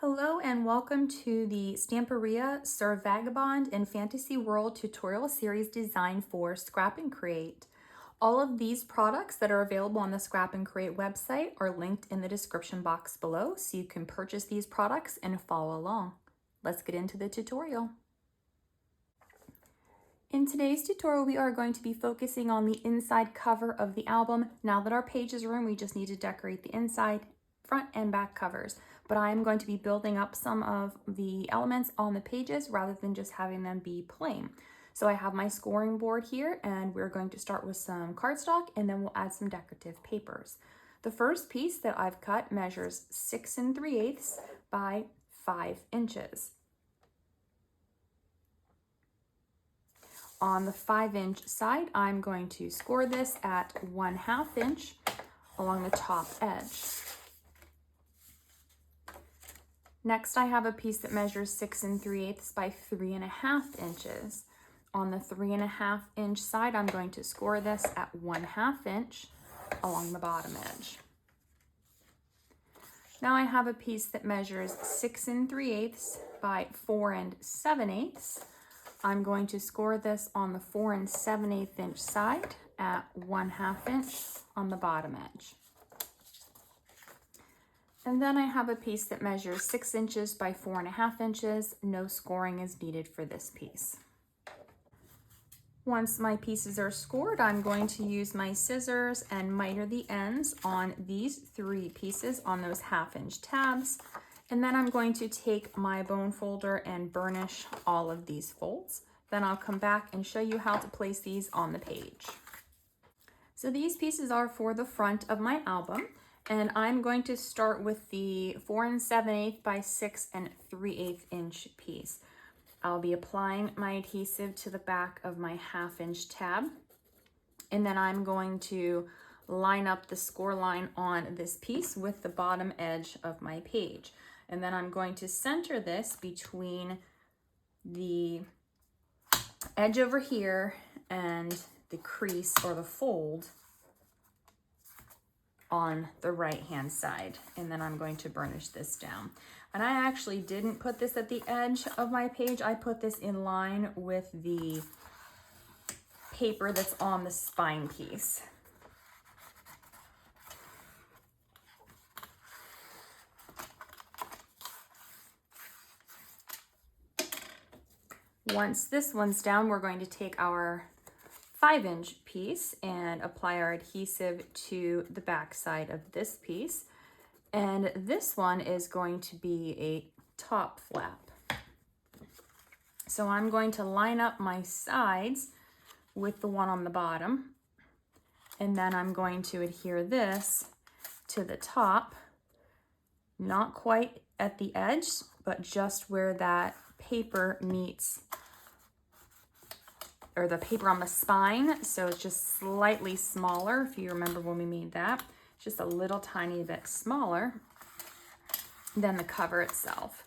Hello and welcome to the Stamperia Sir Vagabond and Fantasy World tutorial series designed for Scrap and Create. All of these products that are available on the Scrap and Create website are linked in the description box below, so you can purchase these products and follow along. Let's get into the tutorial. In today's tutorial, we are going to be focusing on the inside cover of the album. Now that our pages are in, we just need to decorate the inside, front and back covers. But I'm going to be building up some of the elements on the pages rather than just having them be plain. So I have my scoring board here, and we're going to start with some cardstock, and then we'll add some decorative papers. The first piece that I've cut measures 6 3/8 by 5 inches. On the 5-inch side, I'm going to score this at 1/2 inch along the top edge. Next, I have a piece that measures 6 3/8 by 3.5 inches. On the 3.5 inch side, I'm going to score this at 1/2 inch along the bottom edge. Now I have a piece that measures 6 3/8 by 4 7/8. I'm going to score this on the 4 7/8 inch side at 1/2 inch on the bottom edge. And then I have a piece that measures 6 inches by 4.5 inches. No scoring is needed for this piece. Once my pieces are scored, I'm going to use my scissors and miter the ends on these 3 pieces on those 1/2 inch tabs. And then I'm going to take my bone folder and burnish all of these folds. Then I'll come back and show you how to place these on the page. So these pieces are for the front of my album. And I'm going to start with the 4 7/8 by 6 3/8 inch piece. I'll be applying my adhesive to the back of my 1/2 inch tab. And then I'm going to line up the score line on this piece with the bottom edge of my page. And then I'm going to center this between the edge over here and the crease or the fold on the right hand side, and then I'm going to burnish this down. And I actually didn't put this at the edge of my page. I put this in line with the paper that's on the spine piece. Once this one's down, we're going to take our 5-inch piece and apply our adhesive to the back side of this piece. And this one is going to be a top flap. So I'm going to line up my sides with the one on the bottom. And then I'm going to adhere this to the top, not quite at the edge, but just where that paper meets, or the paper on the spine, so it's just slightly smaller. If you remember when we made that, just a little tiny bit smaller than the cover itself.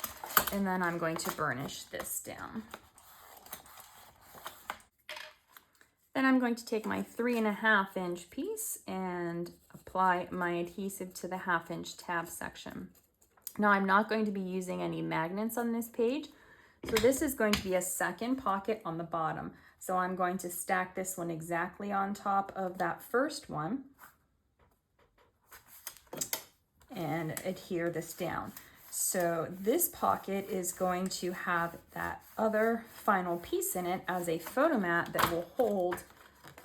And then I'm going to burnish this down. Then I'm going to take my 3.5 inch piece and apply my adhesive to the 1/2 inch tab section. Now I'm not going to be using any magnets on this page, so this is going to be a second pocket on the bottom. So I'm going to stack this one exactly on top of that first one and adhere this down. So this pocket is going to have that other final piece in it as a photo mat that will hold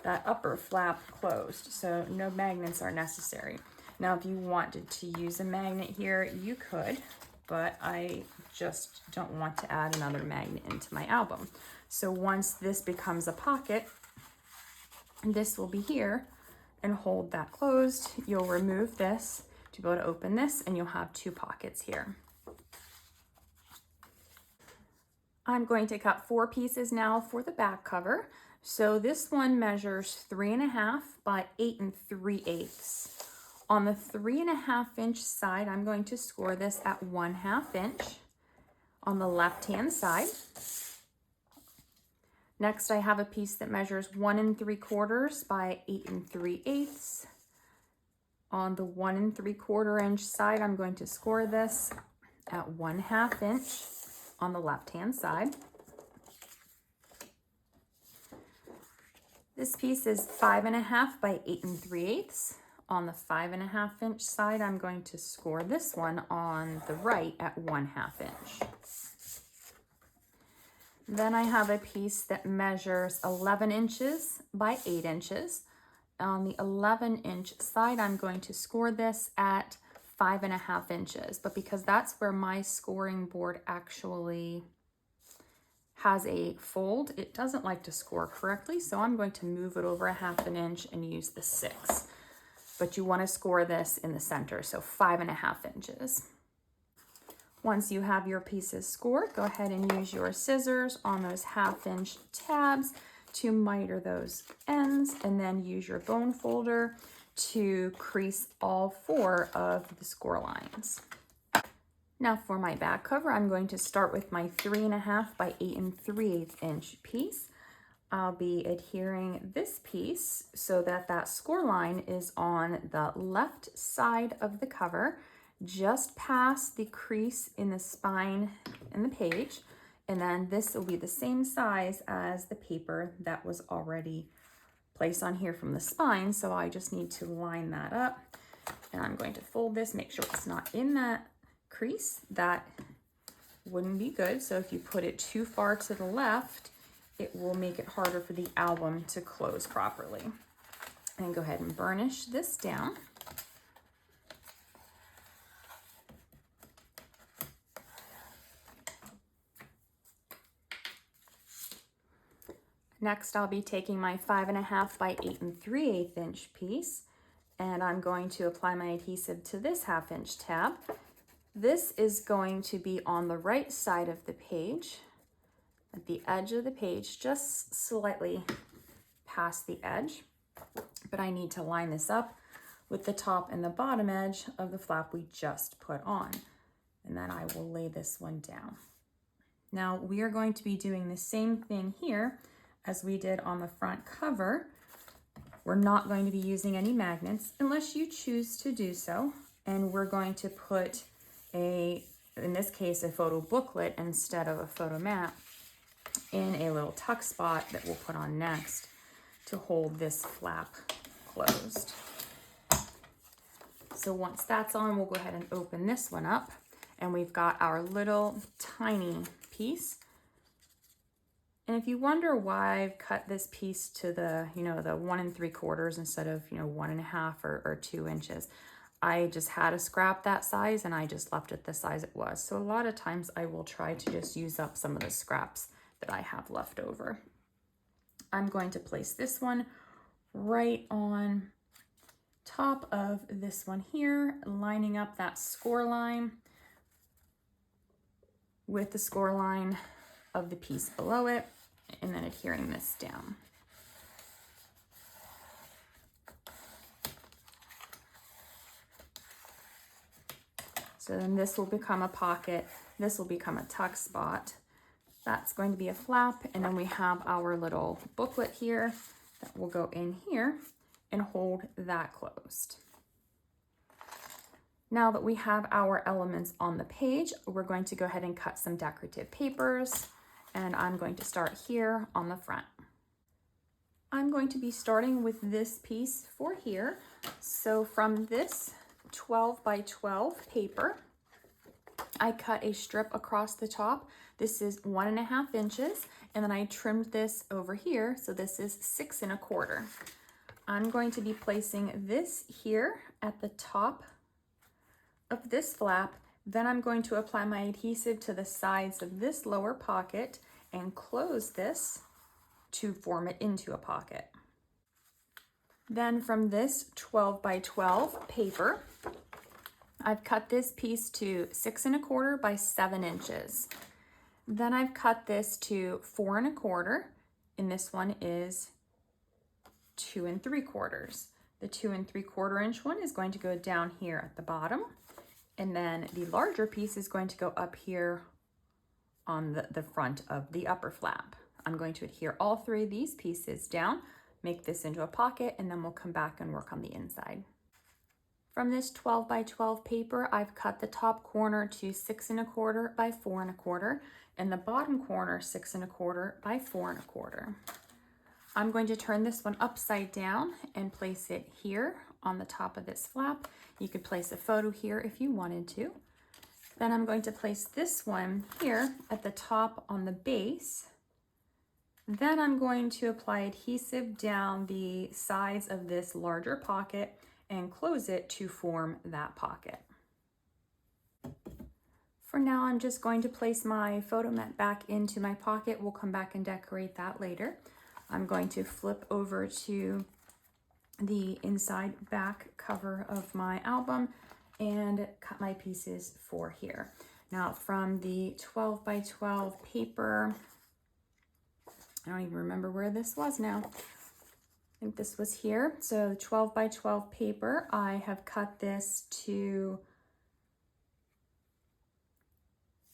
that upper flap closed. So no magnets are necessary. Now, if you wanted to use a magnet here, you could, but I just don't want to add another magnet into my album. So once this becomes a pocket, this will be here and hold that closed. You'll remove this to be able to open this, and you'll have 2 pockets here. I'm going to cut 4 pieces now for the back cover. So this one measures 3.5 by 8 3/8. On the 3.5 inch side, I'm going to score this at 1/2 inch on the left-hand side. Next, I have a piece that measures 1 3/4 by 8 3/8. On the 1 3/4 inch side, I'm going to score this at 1/2 inch on the left-hand side. This piece is 5.5 by 8 3/8. On the 5.5 inch side, I'm going to score this one on the right at 1/2 inch. Then I have a piece that measures 11 inches by 8 inches. On the 11 inch side, I'm going to score this at 5.5 inches, but because that's where my scoring board actually has a fold, it doesn't like to score correctly, so I'm going to move it over 1/2 inch and use the 6. But you want to score this in the center, so 5.5 inches. Once you have your pieces scored, go ahead and use your scissors on those 1/2 inch tabs to miter those ends, and then use your bone folder to crease all 4 of the score lines. Now for my back cover, I'm going to start with my 3.5 by 8 3/8 inch piece. I'll be adhering this piece so that that score line is on the left side of the cover, just past the crease in the spine and the page. And then this will be the same size as the paper that was already placed on here from the spine. So I just need to line that up, and I'm going to fold this, make sure it's not in that crease. That wouldn't be good. So if you put it too far to the left, it will make it harder for the album to close properly. And go ahead and burnish this down. Next, I'll be taking my 5.5 by 8 3/8 inch piece, and I'm going to apply my adhesive to this 1/2 inch tab. This is going to be on the right side of the page, at the edge of the page, just slightly past the edge. But I need to line this up with the top and the bottom edge of the flap we just put on. And then I will lay this one down. Now we are going to be doing the same thing here as we did on the front cover. We're not going to be using any magnets unless you choose to do so. And we're going to put in this case, a photo booklet instead of a photo mat in a little tuck spot that we'll put on next to hold this flap closed. So once that's on, we'll go ahead and open this one up, and we've got our little tiny piece. And if you wonder why I've cut this piece to the, the 1 3/4 instead of, 1.5 or 2 inches, I just had a scrap that size and I just left it the size it was. So a lot of times I will try to just use up some of the scraps that I have left over. I'm going to place this one right on top of this one here, lining up that score line with the score line of the piece below it, and then adhering this down. So then this will become a pocket, this will become a tuck spot. That's going to be a flap, and then we have our little booklet here that will go in here and hold that closed. Now that we have our elements on the page, we're going to go ahead and cut some decorative papers, and I'm going to start here on the front. I'm going to be starting with this piece for here. So from this 12 by 12 paper, I cut a strip across the top. This is 1.5 inches, and then I trimmed this over here, so this is 6 1/4. I'm going to be placing this here at the top of this flap. Then I'm going to apply my adhesive to the sides of this lower pocket and close this to form it into a pocket. Then from this 12 by 12 paper, I've cut this piece to 6 1/4 by 7 inches. Then I've cut this to 4 1/4, and this one is 2 3/4. The 2 3/4 inch one is going to go down here at the bottom, and then the larger piece is going to go up here on the front of the upper flap. I'm going to adhere all 3 of these pieces down, make this into a pocket, and then we'll come back and work on the inside. From this 12 by 12 paper, I've cut the top corner to 6 1/4 by 4 1/4 and the bottom corner 6 1/4 by 4 1/4. I'm going to turn this one upside down and place it here on the top of this flap. You could place a photo here if you wanted to. Then I'm going to place this one here at the top on the base. Then I'm going to apply adhesive down the sides of this larger pocket and close it to form that pocket. For now, I'm just going to place my photo mat back into my pocket. We'll come back and decorate that later. I'm going to flip over to the inside back cover of my album and cut my pieces for here. Now from the 12 by 12 paper, I don't even remember where this was now. I think this was here. So the 12 by 12 paper, I have cut this to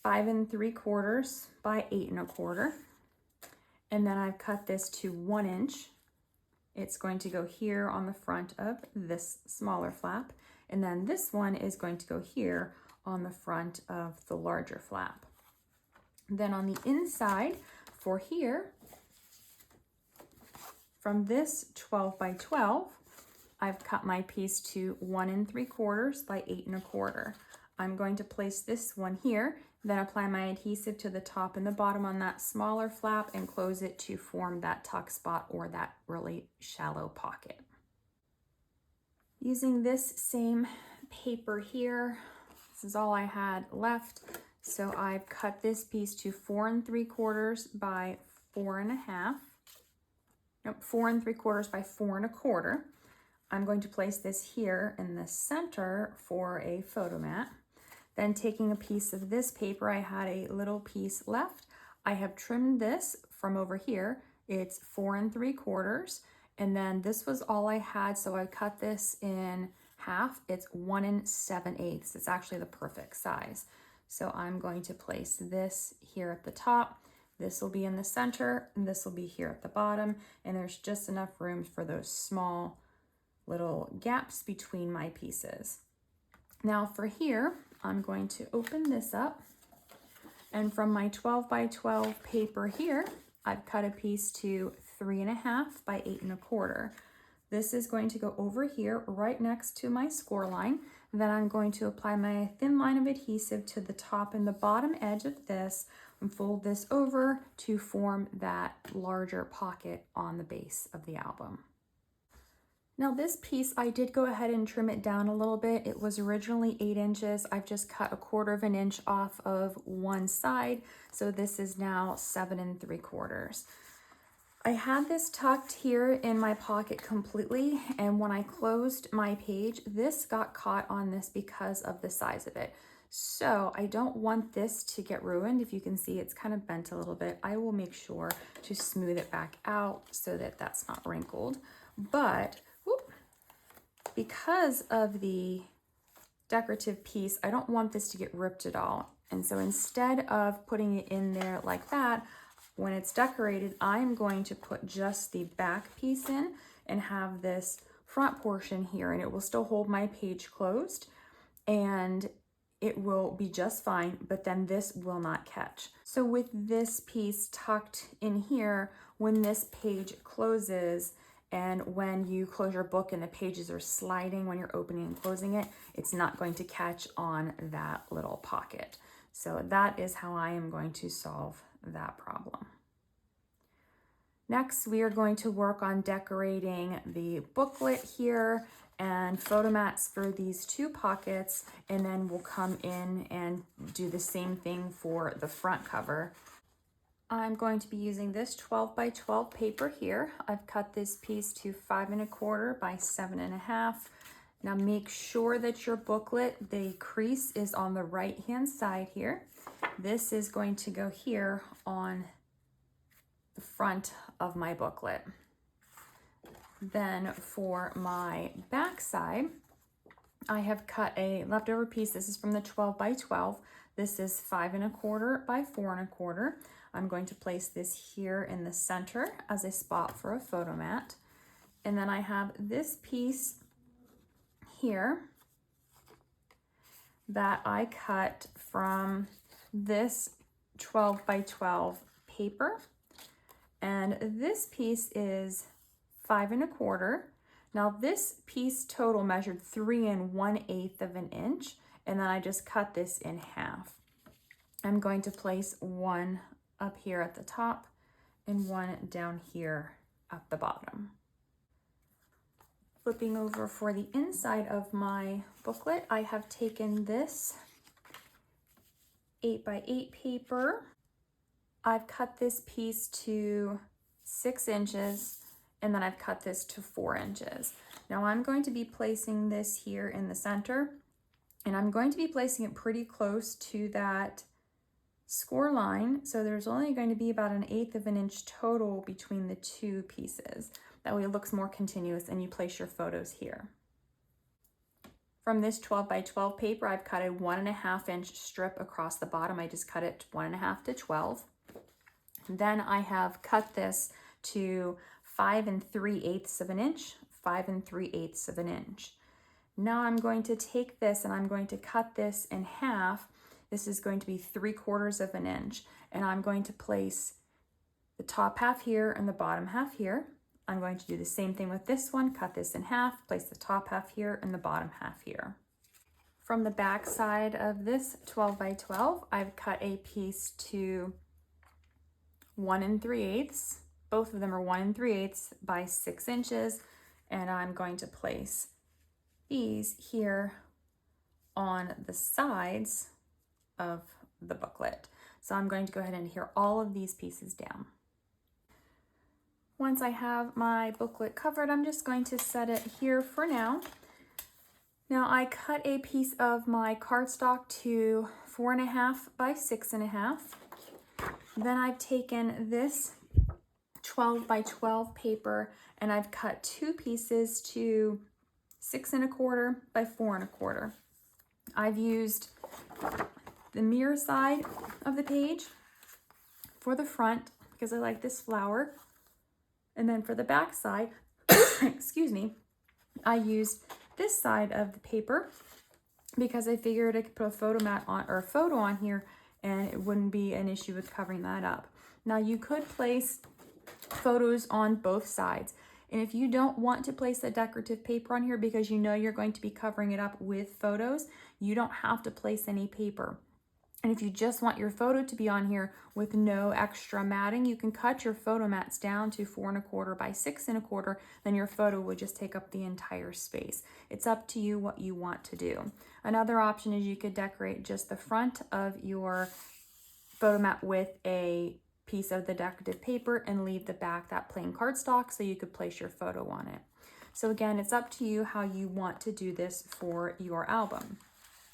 5 3/4 by 8 1/4. And then I've cut this to 1 inch. It's going to go here on the front of this smaller flap. And then this one is going to go here on the front of the larger flap. Then on the inside for here, from this 12 by 12, I've cut my piece to 1 3/4 by 8 1/4. I'm going to place this one here, then apply my adhesive to the top and the bottom on that smaller flap and close it to form that tuck spot or that really shallow pocket. Using this same paper here, this is all I had left. So I've cut this piece to 4 3/4 by 4 1/2. Nope, 4 3/4 by 4 1/4. I'm going to place this here in the center for a photo mat. Then taking a piece of this paper, I had a little piece left. I have trimmed this from over here. It's 4 3/4. And then this was all I had, so I cut this in half. It's 1 7/8. It's actually the perfect size. So I'm going to place this here at the top. This will be in the center, and this will be here at the bottom. And there's just enough room for those small little gaps between my pieces. Now for here, I'm going to open this up. And from my 12 by 12 paper here, I've cut a piece to 3 1/2 by 8 1/4. This is going to go over here right next to my score line. Then I'm going to apply my thin line of adhesive to the top and the bottom edge of this and fold this over to form that larger pocket on the base of the album. Now this piece, I did go ahead and trim it down a little bit. It was originally 8 inches. I've just cut 1/4 inch off of one side. So this is now 7 3/4. I had this tucked here in my pocket completely. And when I closed my page, this got caught on this because of the size of it. So I don't want this to get ruined. If you can see, it's kind of bent a little bit. I will make sure to smooth it back out so that that's not wrinkled. But because of the decorative piece, I don't want this to get ripped at all. And so instead of putting it in there like that, when it's decorated, I'm going to put just the back piece in and have this front portion here, and it will still hold my page closed and it will be just fine, but then this will not catch. So with this piece tucked in here, when this page closes, and when you close your book and the pages are sliding when you're opening and closing it, it's not going to catch on that little pocket. So that is how I am going to solve that problem. Next, we are going to work on decorating the booklet here and photo mats for these two pockets, and then we'll come in and do the same thing for the front cover. I'm going to be using this 12 by 12 paper here. I've cut this piece to 5 1/4 by 7 1/2. Now make sure that your booklet, the crease is on the right hand side here. This is going to go here on the front of my booklet. Then for my back side, I have cut a leftover piece. This is from the 12 by 12. This is 5 1/4 by 4 1/4. I'm going to place this here in the center as a spot for a photo mat. And then I have this piece here that I cut from this 12 by 12 paper. And this piece is 5 1/4. Now this piece total measured 3 1/8 of an inch, and then I just cut this in half. I'm going to place one up here at the top and one down here at the bottom. Flipping over for the inside of my booklet, I have taken this 8 by 8 paper. I've cut this piece to 6 inches, and then I've cut this to 4 inches. Now I'm going to be placing this here in the center, and I'm going to be placing it pretty close to that score line. So there's only going to be about 1/8 of an inch total between the two pieces. That way it looks more continuous, and you place your photos here. From this 12 by 12 paper, I've cut a 1.5 inch strip across the bottom. I just cut it 1.5 to 12. Then I have cut this to 5 3/8 of an inch, 5 3/8 of an inch. Now I'm going to take this and I'm going to cut this in half. This is going to be 3/4 of an inch, and I'm going to place the top half here and the bottom half here. I'm going to do the same thing with this one, cut this in half, place the top half here and the bottom half here. From the back side of this 12 by 12, I've cut a piece to 1 3/8. Both of them are 1 3/8 by 6 inches, and I'm going to place these here on the sides of the booklet. So I'm going to go ahead and adhere all of these pieces down. Once I have my booklet covered, I'm just going to set it here for now. Now I cut a piece of my cardstock to 4.5 by 6.5. Then I've taken this 12 by 12 paper and I've cut two pieces to 6 1/4 by 4 1/4. I've used the mirror side of the page for the front because I like this flower. And then for the back side, excuse me, I used this side of the paper because I figured I could put a photo mat on or a photo on here and it wouldn't be an issue with covering that up. Now you could place photos on both sides. And if you don't want to place a decorative paper on here because you know you're going to be covering it up with photos, you don't have to place any paper. And if you just want your photo to be on here with no extra matting, you can cut your photo mats down to 4 1/4 by 6 1/4, then your photo would just take up the entire space. It's up to you what you want to do. Another option is you could decorate just the front of your photo mat with a piece of the decorative paper and leave the back that plain cardstock so you could place your photo on it. So again, it's up to you how you want to do this for your album.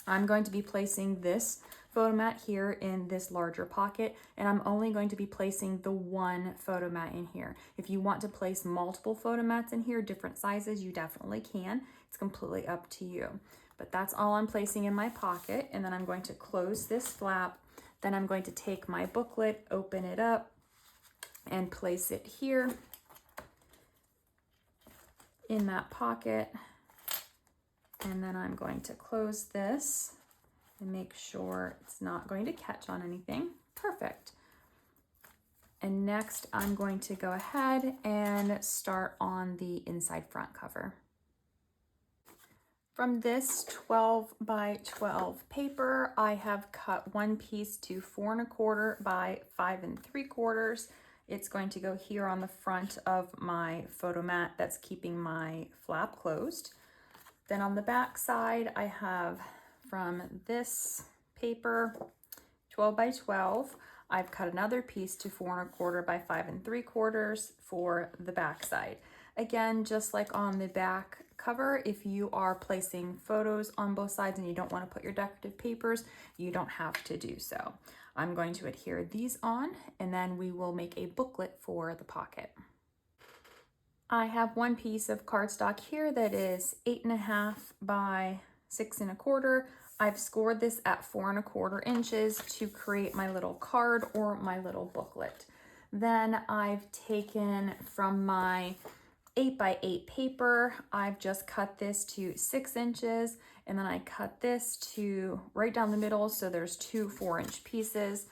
I'm going to be placing this photo mat here in this larger pocket, and I'm only going to be placing the one photo mat in here. If you want to place multiple photo mats in here, different sizes, you definitely can. It's completely up to you. But that's all I'm placing in my pocket, and then I'm going to close this flap. Then I'm going to take my booklet, open it up, and place it here in that pocket. And then I'm going to close this and make sure it's not going to catch on anything. Perfect. And next I'm going to go ahead and start on the inside front cover. From this 12 by 12 paper, I have cut one piece to 4 1/4 by 5 3/4. It's going to go here on the front of my photo mat that's keeping my flap closed. Then on the back side, I have from this paper, 12 by 12, I've cut another piece to 4 1/4 by 5 3/4 for the back side. Again, just like on the back cover, if you are placing photos on both sides and you don't want to put your decorative papers, you don't have to do so. I'm going to adhere these on, and then we will make a booklet for the pocket. I have one piece of cardstock here that is 8.5 by 6 1/4. I've scored this at 4 1/4 inches to create my little card or my little booklet. Then I've taken from my 8x8 paper. I've just cut this to 6 inches, and then I cut this to right down the middle, so there's 2 4-inch pieces.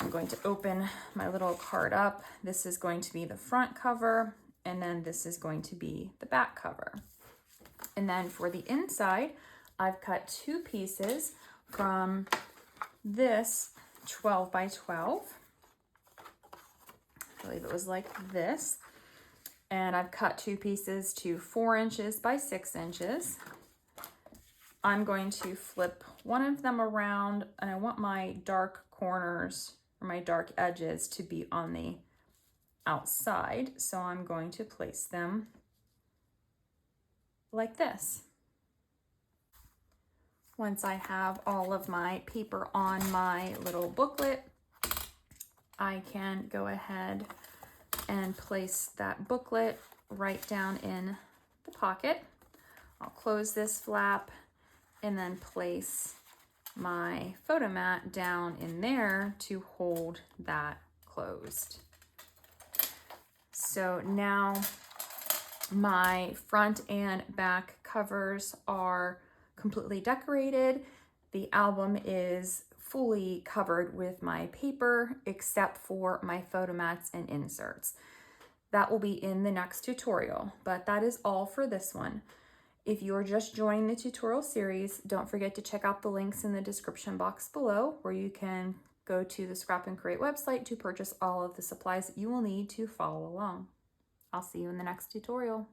I'm going to open my little card up. This is going to be the front cover, and then this is going to be the back cover. And then for the inside, I've cut 2 pieces from this 12x12. I believe it was like this. And I've cut 2 pieces to 4 inches by 6 inches. I'm going to flip one of them around, and I want my dark corners or my dark edges to be on the outside. So I'm going to place them like this. Once I have all of my paper on my little booklet, I can go ahead and place that booklet right down in the pocket. I'll close this flap and then place my photo mat down in there to hold that closed. So now my front and back covers are completely decorated. The album is fully covered with my paper except for my photo mats and inserts. That will be in the next tutorial, but that is all for this one. If you're just joining the tutorial series, don't forget to check out the links in the description box below, where you can go to the Scrap and Create website to purchase all of the supplies that you will need to follow along. I'll see you in the next tutorial.